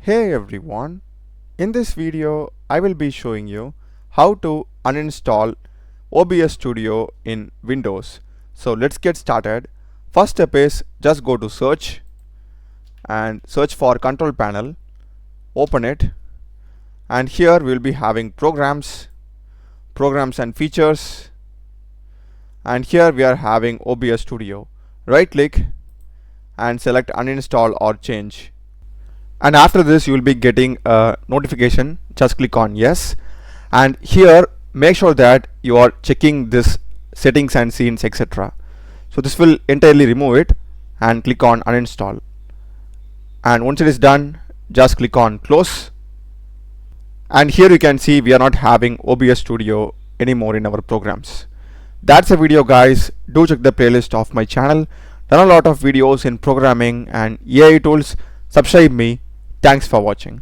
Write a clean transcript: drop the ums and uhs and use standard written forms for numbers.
Hey everyone, in this video I will be showing you how to uninstall OBS Studio in Windows. So let's get started. First step is just go to search and search for control panel, open it, and here we'll be having programs and features, and here we are having OBS Studio. Right click and select uninstall or change. And after this you will be getting a notification. Just click on yes, and here make sure that you are checking this settings and scenes, etc. So this will entirely remove it, and click on uninstall, and once it is done just click on close, and here you can see we are not having OBS Studio anymore in our programs. That's the video, guys. Do check the playlist of my channel. Done a lot of videos in programming and AI tools. Subscribe me. Thanks for watching.